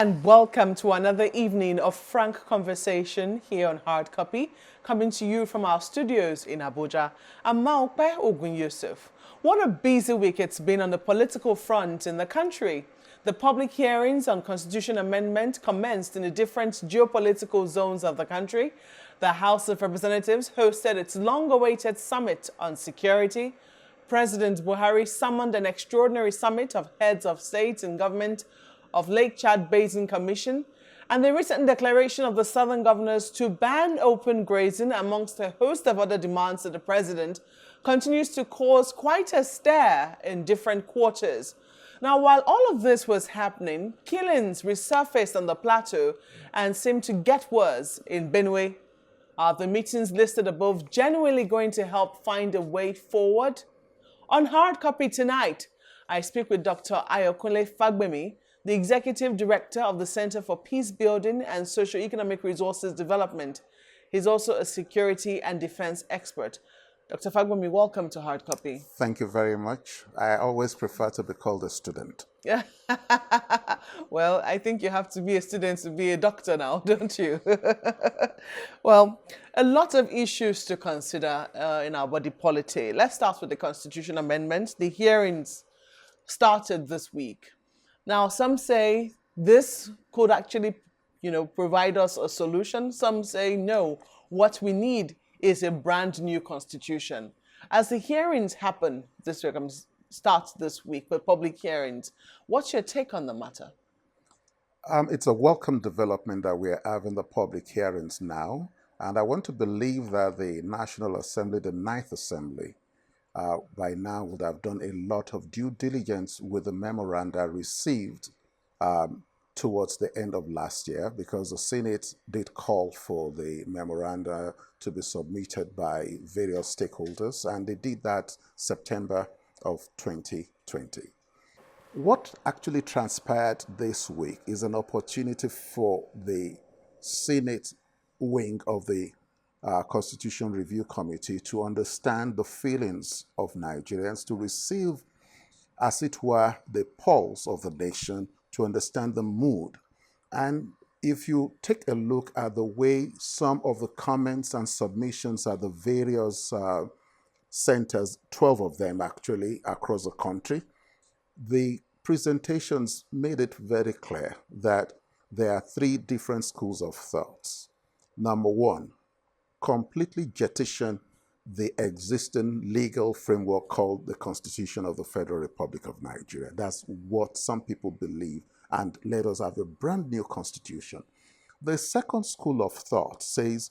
and welcome to another evening of frank conversation here on Hard Copy, coming to you from our studios in Abuja. I'm Maokpe Ogun Yusuf. What a busy week it's been on the political front in the country. The public hearings on Constitution Amendment commenced in the different geopolitical zones of the country. The House of Representatives hosted its long-awaited summit on security. President Buhari summoned an extraordinary summit of heads of state and government of Lake Chad Basin Commission, and the recent declaration of the southern governors to ban open grazing, amongst a host of other demands of the president, continues to cause quite a stir in different quarters. Now, while all of this was happening, killings resurfaced on the plateau and seemed to get worse in Benue. Are the meetings listed above genuinely going to help find a way forward? On Hard Copy tonight, I speak with Dr. Ayokunle Fagbemi, the Executive Director of the Center for Peace Building and Socio-Economic Resources Development. He's also a security and defense expert. Dr. Fagbemi, welcome to Hard Copy. Thank you very much. I always prefer to be called a student. Yeah. Well, I think you have to be a student to be a doctor now, don't you? Well, a lot of issues to consider in our body politic. Let's start with the Constitution Amendment. The hearings started this week. Now, some say this could actually, provide us a solution. Some say no. What we need is a brand new constitution. As the hearings happen this week, starts this week, but public hearings, what's your take on the matter? It's a welcome development that we are having the public hearings now. And I want to believe that the National Assembly, the Ninth Assembly, by now would have done a lot of due diligence with the memoranda received towards the end of last year, because the Senate did call for the memoranda to be submitted by various stakeholders, and they did that September of 2020. What actually transpired this week is an opportunity for the Senate wing of the Constitution Review Committee to understand the feelings of Nigerians, to receive, as it were, the pulse of the nation, to understand the mood. And if you take a look at the way some of the comments and submissions at the various centers, 12 of them actually across the country, the presentations made it very clear that there are three different schools of thoughts. Number one, completely jettison the existing legal framework called the Constitution of the Federal Republic of Nigeria. That's what some people believe, and let us have a brand new constitution. The second school of thought says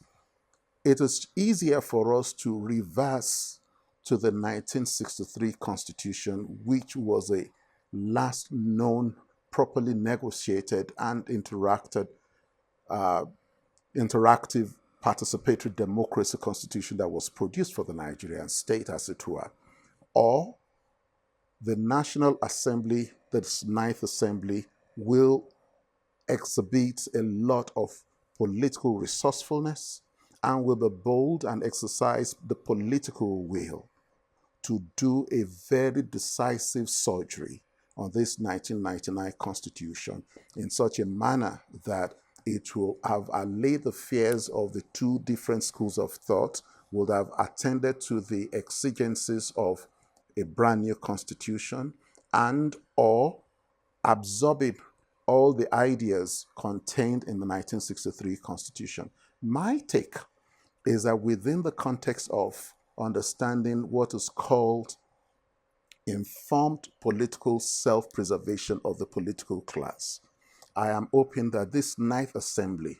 it is easier for us to reverse to the 1963 Constitution, which was a last known, properly negotiated and interactive participatory democracy constitution that was produced for the Nigerian state, as it were. Or the National Assembly, the Ninth Assembly, will exhibit a lot of political resourcefulness and will be bold and exercise the political will to do a very decisive surgery on this 1999 Constitution in such a manner that it will have allayed the fears of the two different schools of thought, would have attended to the exigencies of a brand new constitution, and or absorbing all the ideas contained in the 1963 Constitution. My take is that within the context of understanding what is called informed political self-preservation of the political class, I am hoping that this Ninth Assembly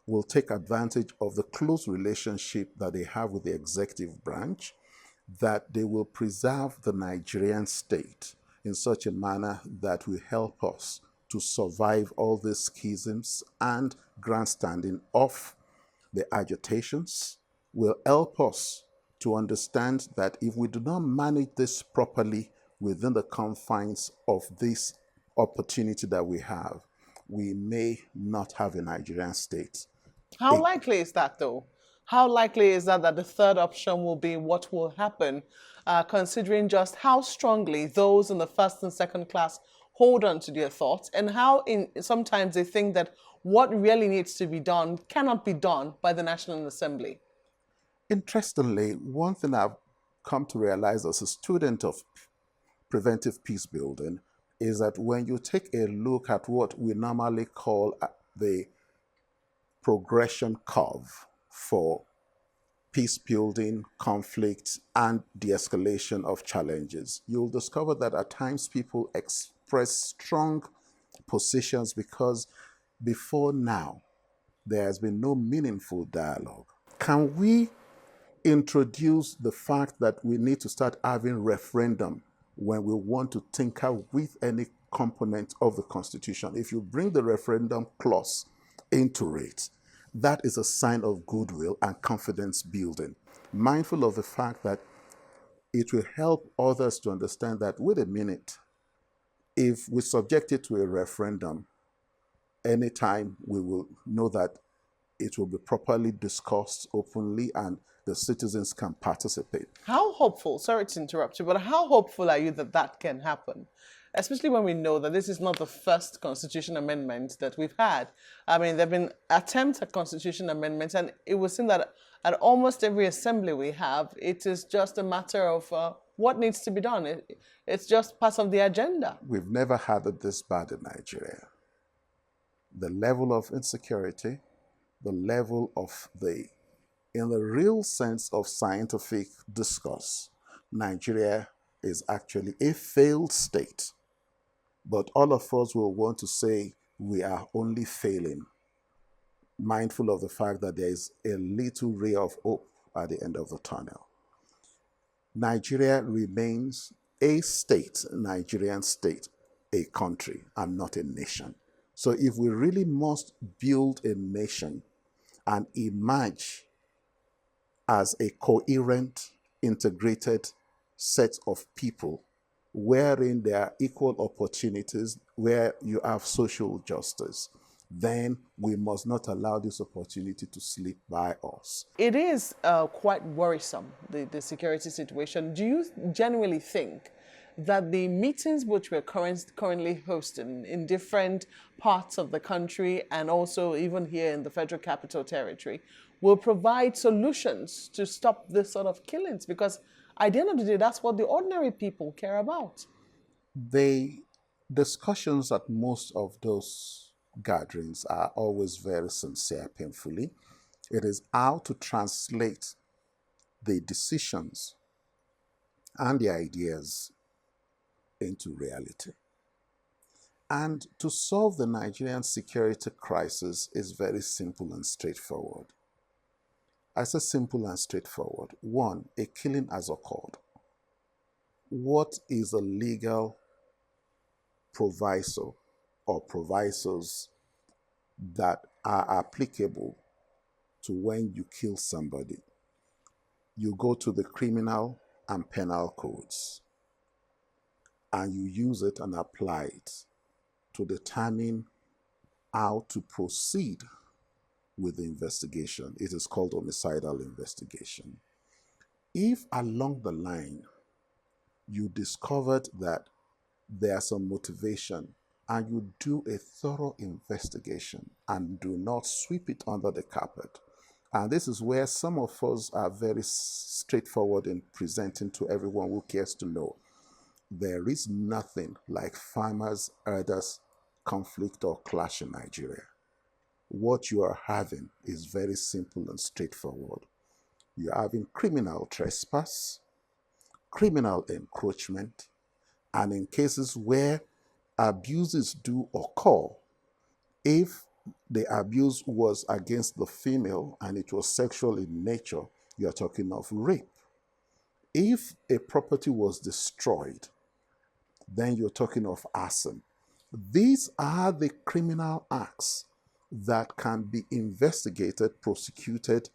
will take advantage of the close relationship that they have with the executive branch, that they will preserve the Nigerian state in such a manner that will help us to survive all these schisms and grandstanding of the agitations, will help us to understand that if we do not manage this properly within the confines of this opportunity that we have, we may not have a Nigerian state. How likely is that, though? How likely is that the third option will be what will happen, considering just how strongly those in the first and second class hold on to their thoughts, and how sometimes they think that what really needs to be done cannot be done by the National Assembly. Interestingly, one thing I've come to realize as a student of preventive peace building is that when you take a look at what we normally call the progression curve for peace building, conflict, and de-escalation of challenges, you'll discover that at times people express strong positions because before now, there has been no meaningful dialogue. Can we introduce the fact that we need to start having referendum when we want to tinker with any component of the Constitution? If you bring the referendum clause into it, that is a sign of goodwill and confidence building, mindful of the fact that it will help others to understand that, wait a minute, if we subject it to a referendum, anytime we will know that it will be properly discussed openly and the citizens can participate. How hopeful, sorry to interrupt you, but how hopeful are you that that can happen? Especially when we know that this is not the first constitution amendment that we've had. I mean, there have been attempts at constitution amendments, and it would seem that at almost every assembly we have, it is just a matter of what needs to be done. It's just part of the agenda. We've never had it this bad in Nigeria. The level of insecurity, the level of in the real sense of scientific discourse, Nigeria is actually a failed state. But all of us will want to say we are only failing, mindful of the fact that there is a little ray of hope at the end of the tunnel. Nigeria remains a state, Nigerian state, a country, and not a nation. So if we really must build a nation and emerge as a coherent, integrated set of people, wherein there are equal opportunities, where you have social justice, then we must not allow this opportunity to slip by us. It is quite worrisome, the security situation. Do you genuinely think that the meetings which we're currently hosting in different parts of the country and also even here in the Federal Capital Territory will provide solutions to stop this sort of killings? Because at the end of the day, that's what the ordinary people care about. The discussions at most of those gatherings are always very sincere, painfully. It is how to translate the decisions and the ideas into reality. And to solve the Nigerian security crisis is very simple and straightforward. I say simple and straightforward. One, a killing has occurred. What is a legal proviso or provisos that are applicable to when you kill somebody? You go to the criminal and penal codes and you use it and apply it to determine how to proceed with the investigation. It is called homicidal investigation. If along the line you discovered that there's some motivation and you do a thorough investigation and do not sweep it under the carpet, and this is where some of us are very straightforward in presenting to everyone who cares to know, there is nothing like farmers-herders conflict or clash in Nigeria. What you are having is very simple and straightforward. You're having criminal trespass, criminal encroachment, and in cases where abuses do occur, if the abuse was against the female and it was sexual in nature, you're talking of rape. If a property was destroyed, then you're talking of arson. These are the criminal acts that can be investigated, prosecuted,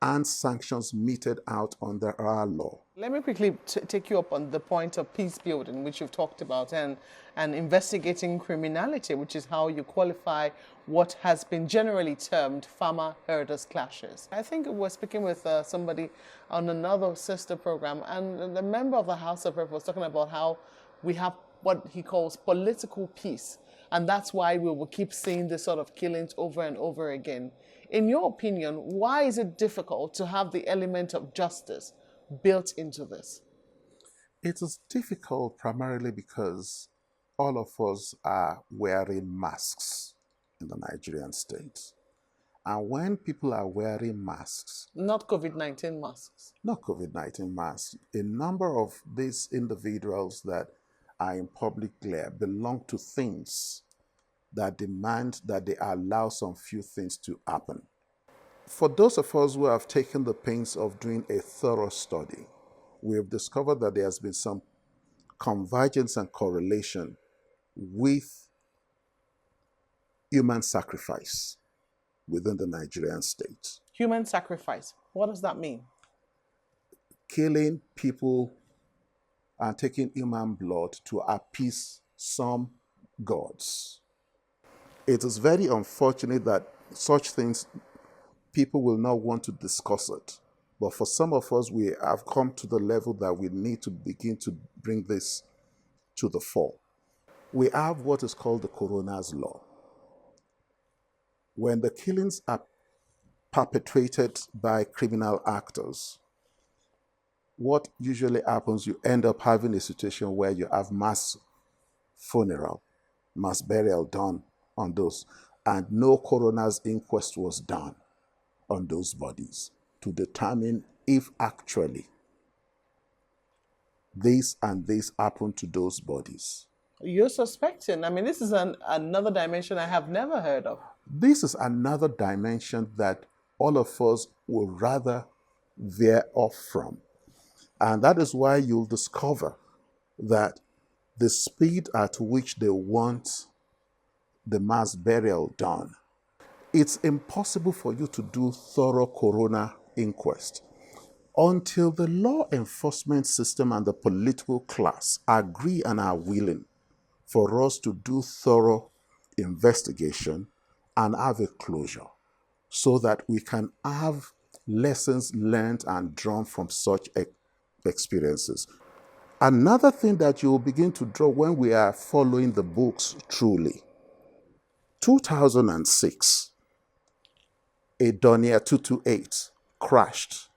and sanctions meted out under our law. Let me quickly take you up on the point of peace building, which you've talked about, and investigating criminality, which is how you qualify what has been generally termed farmer-herders clashes. I think we're speaking with somebody on another sister program, and the member of the House of Rep was talking about how we have what he calls political peace. And that's why we will keep seeing this sort of killings over and over again. In your opinion, why is it difficult to have the element of justice built into this? It is difficult primarily because all of us are wearing masks in the Nigerian state. And when people are wearing masks, Not COVID-19 masks. not COVID-19 masks, a number of these individuals that are in public glare belong to things that demand that they allow some few things to happen. For those of us who have taken the pains of doing a thorough study, we have discovered that there has been some convergence and correlation with human sacrifice within the Nigerian state. Human sacrifice. What does that mean? Killing people and taking human blood to appease some gods. It is very unfortunate that such things, people will not want to discuss it. But for some of us, we have come to the level that we need to begin to bring this to the fore. We have what is called the coroner's law. When the killings are perpetrated by criminal actors, what usually happens, you end up having a situation where you have mass funeral, mass burial done on those, and no coroner's inquest was done on those bodies to determine if actually this and this happened to those bodies. You're suspecting. I mean, this is another dimension I have never heard of. This is another dimension that all of us would rather veer off from. And that is why you'll discover that the speed at which they want the mass burial done, it's impossible for you to do thorough coroner inquest until the law enforcement system and the political class agree and are willing for us to do thorough investigation and have a closure so that we can have lessons learned and drawn from such experiences. Another thing that you will begin to draw when we are following the books truly, 2006, a Dornier 228 crashed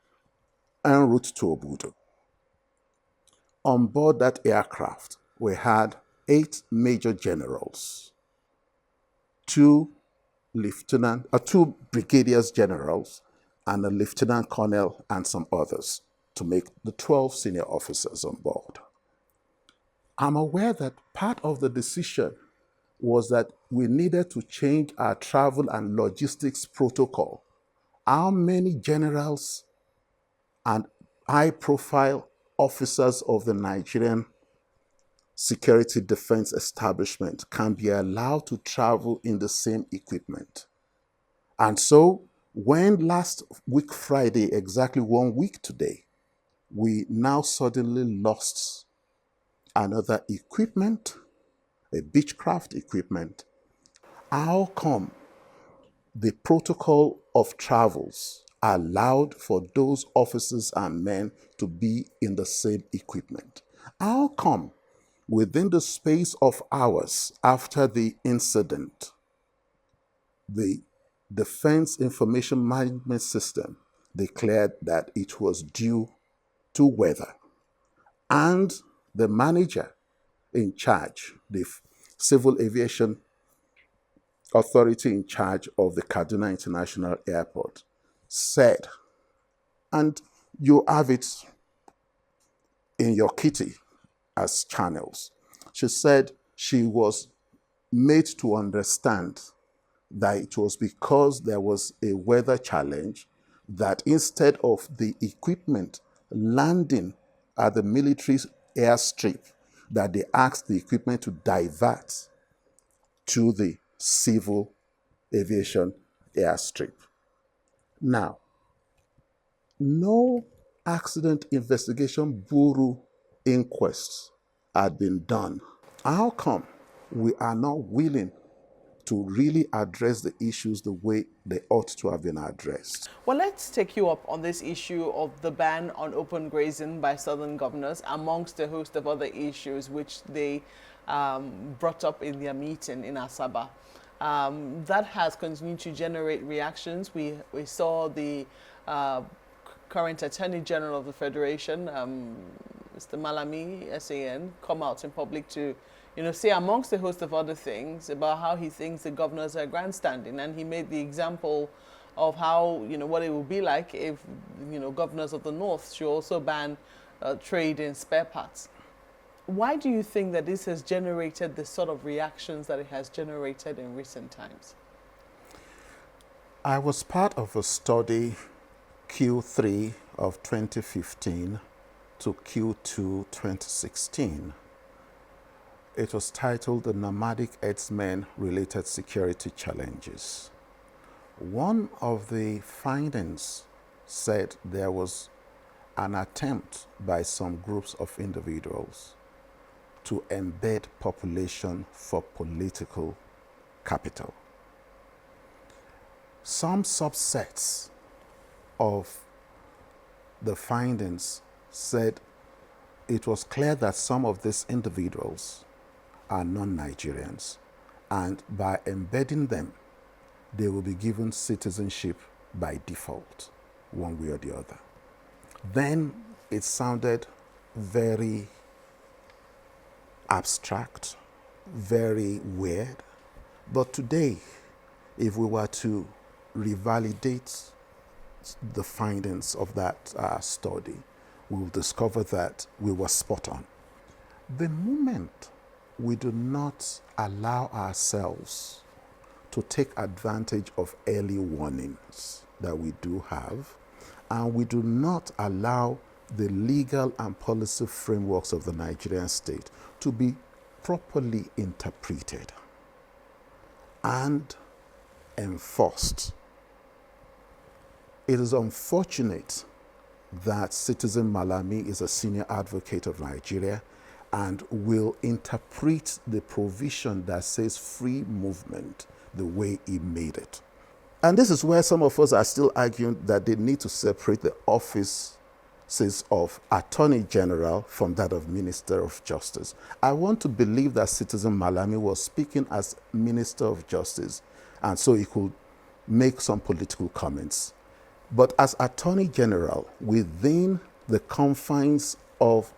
en route to Obudu. On board that aircraft, we had 8 major generals, 2 brigadiers generals, and a lieutenant colonel and some others to make the 12 senior officers on board. I'm aware that part of the decision was that we needed to change our travel and logistics protocol. How many generals and high-profile officers of the Nigerian security defense establishment can be allowed to travel in the same equipment? And so when last week Friday, exactly 1 week today, we now suddenly lost another equipment, a Beechcraft equipment, how come the protocol of travels allowed for those officers and men to be in the same equipment? How come within the space of hours after the incident, the Defense Information Management System declared that it was due to weather, and the manager in charge, the Civil Aviation Authority in charge of the Kaduna International Airport, said, and you have it in your kitty as channels, she said she was made to understand that it was because there was a weather challenge that instead of the equipment landing at the military airstrip, that they asked the equipment to divert to the civil aviation airstrip. Now, no accident investigation bureau inquests had been done. How come we are not willing to really address the issues the way they ought to have been addressed? Well, let's take you up on this issue of the ban on open grazing by southern governors, amongst a host of other issues which they brought up in their meeting in Asaba. That has continued to generate reactions. We saw the current Attorney General of the Federation, Mr. Malami, SAN, come out in public to, say amongst a host of other things about how he thinks the governors are grandstanding. And he made the example of how, what it would be like if, governors of the North should also ban trade in spare parts. Why do you think that this has generated the sort of reactions that it has generated in recent times? I was part of a study Q3 of 2015 to Q2 2016. It was titled The Nomadic Herdsmen Related Security Challenges. One of the findings said there was an attempt by some groups of individuals to embed population for political capital. Some subsets of the findings said it was clear that some of these individuals are non-Nigerians, and by embedding them, they will be given citizenship by default, one way or the other. Then it sounded very abstract, very weird. But today, if we were to revalidate the findings of that study, we will discover that we were spot on. The moment we do not allow ourselves to take advantage of early warnings that we do have, and we do not allow the legal and policy frameworks of the Nigerian state to be properly interpreted and enforced. It is unfortunate that Citizen Malami is a senior advocate of Nigeria and will interpret the provision that says free movement the way he made it. And this is where some of us are still arguing that they need to separate the offices of Attorney General from that of Minister of Justice. I want to believe that Citizen Malami was speaking as Minister of Justice, and so he could make some political comments. But as Attorney General, within the confines of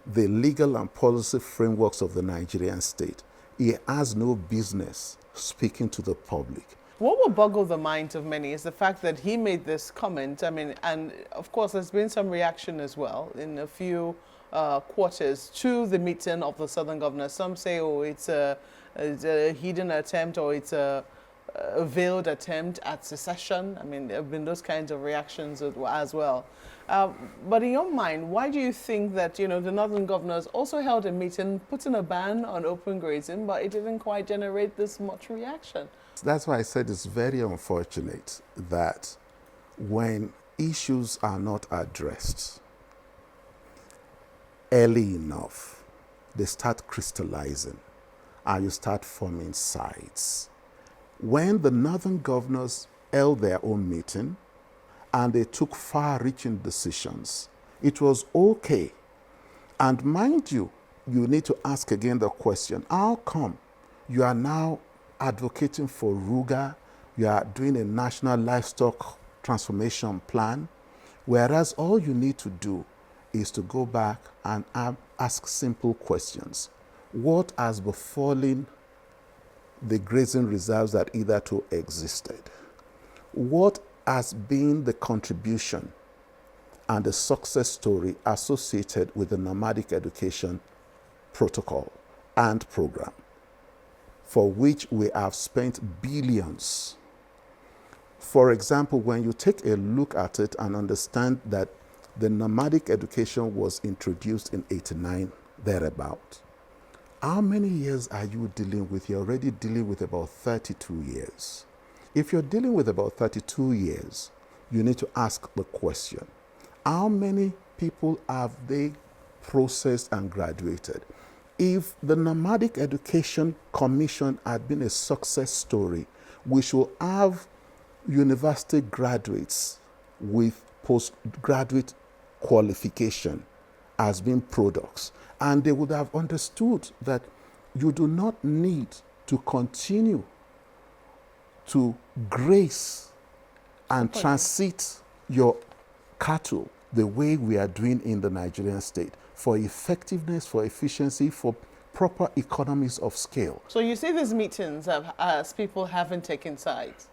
the legal and policy frameworks of the Nigerian state, he has no business speaking to the public. What will boggle the minds of many is the fact that he made this comment. I mean, and of course, there's been some reaction as well in a few quarters to the meeting of the Southern governors. Some say, oh, it's a hidden attempt, or it's a veiled attempt at secession. I mean, there have been those kinds of reactions as well. But in your mind, why do you think that, the Northern governors also held a meeting putting a ban on open grazing, but it didn't quite generate this much reaction? That's why I said it's very unfortunate that when issues are not addressed early enough, they start crystallizing and you start forming sides. When the Northern governors held their own meeting and they took far-reaching decisions, it was okay. And mind you, you need to ask again the question, how come you are now advocating for Ruga, you are doing a national livestock transformation plan, whereas all you need to do is to go back and ask simple questions. What has befallen the grazing reserves that hitherto existed? What has been the contribution and the success story associated with the nomadic education protocol and program, for which we have spent billions? For example, when you take a look at it and understand that the nomadic education was introduced in 89, thereabout, how many years are you dealing with? You're already dealing with about 32 years. If you're dealing with about 32 years, you need to ask the question, how many people have they processed and graduated? If the Nomadic Education Commission had been a success story, we should have university graduates with postgraduate qualification as being products. And they would have understood that you do not need to continue to graze and transit your cattle the way we are doing in the Nigerian state for effectiveness, for efficiency, for proper economies of scale. So you say these meetings as people haven't taken sides?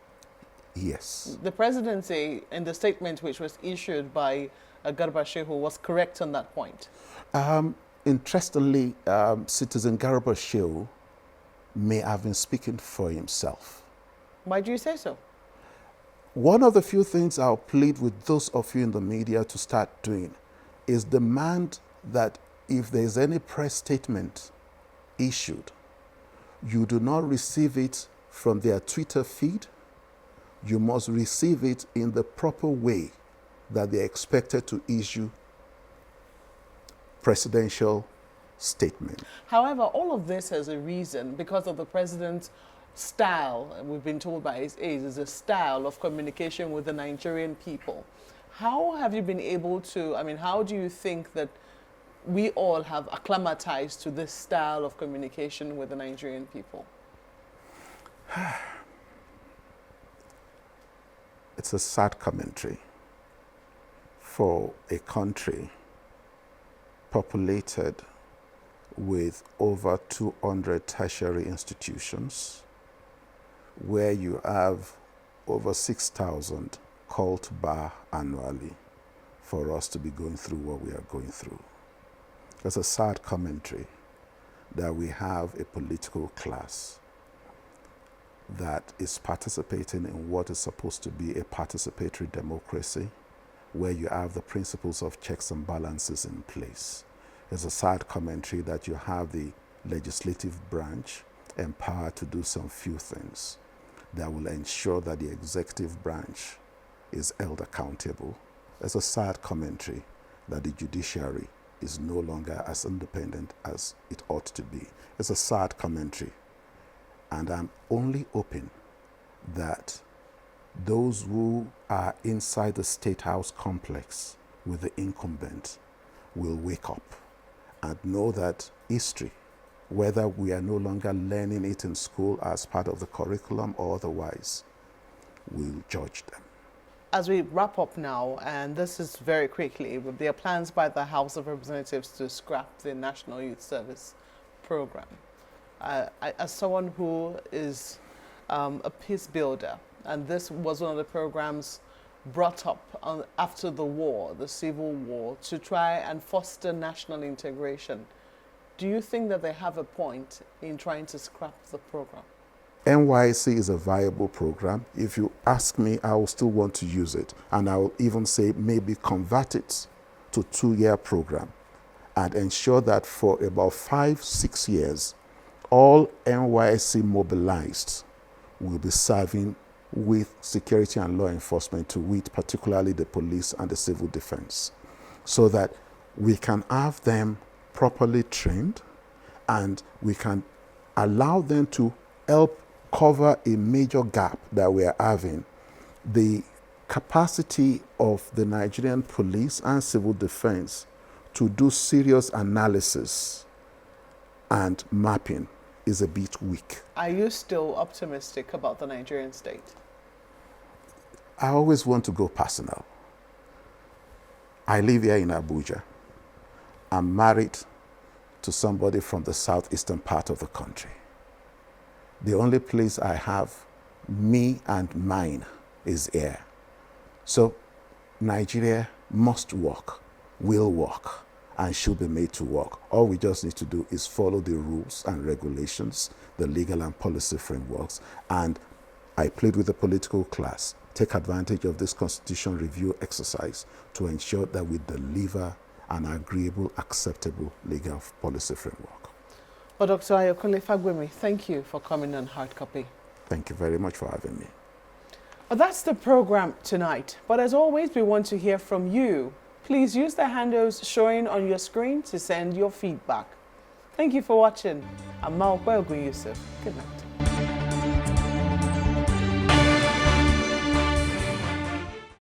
Yes. The presidency, in the statement which was issued by Garba Shehu, was correct on that point. Interestingly, Citizen Garba Shehu may have been speaking for himself. Why do you say so? One of the few things I'll plead with those of you in the media to start doing is demand that if there's any press statement issued, you do not receive it from their Twitter feed. You must receive it in the proper way that they're expected to issue presidential statement. However, all of this has a reason because of the president's style, and we've been told by his aides, is a style of communication with the Nigerian people. How have you been able to, how do you think that we all have acclimatized to this style of communication with the Nigerian people? It's a sad commentary for a country populated with over 200 tertiary institutions, where you have over 6,000 called to bar annually, for us to be going through what we are going through. It's a sad commentary that we have a political class that is participating in what is supposed to be a participatory democracy, where you have the principles of checks and balances in place. It's a sad commentary that you have the legislative branch empowered to do some few things that will ensure that the executive branch is held accountable. It's a sad commentary that the judiciary is no longer as independent as it ought to be. It's a sad commentary. And I'm only hoping that those who are inside the State House complex with the incumbent will wake up and know that history, whether we are no longer learning it in school as part of the curriculum or otherwise, will judge them. As we wrap up now, and this is very quickly, there are plans by the House of Representatives to scrap the National Youth Service program. As someone who is a peace builder, and this was one of the programs brought up after the war, the Civil War, to try and foster national integration, do you think that they have a point in trying to scrap the program? NYSC is a viable program. If you ask me, I will still want to use it. And I will even say maybe convert it to a 2-year program and ensure that for about 5-6 years, all NYSC mobilized will be serving with security and law enforcement, to wit particularly the police and the civil defense, so that we can have them properly trained and we can allow them to help cover a major gap that we are having. The capacity of the Nigerian police and civil defense to do serious analysis and mapping is a bit weak. Are you still optimistic about the Nigerian state? I always want to go personal. I live here in Abuja. I'm married to somebody from the southeastern part of the country. The only place I have me and mine is here. So Nigeria must work, will work, and should be made to work. All we just need to do is follow the rules and regulations, the legal and policy frameworks, and I plead with the political class, take advantage of this constitution review exercise to ensure that we deliver an agreeable, acceptable legal policy framework. Well, Dr. Ayokunle Fagbemi, thank you for coming on Hard Copy. Thank you very much for having me. Well, that's the program tonight. But as always, we want to hear from you. Please use the handles showing on your screen to send your feedback. Thank you for watching. I'm Maokwe Ogun Yusuf. Good night.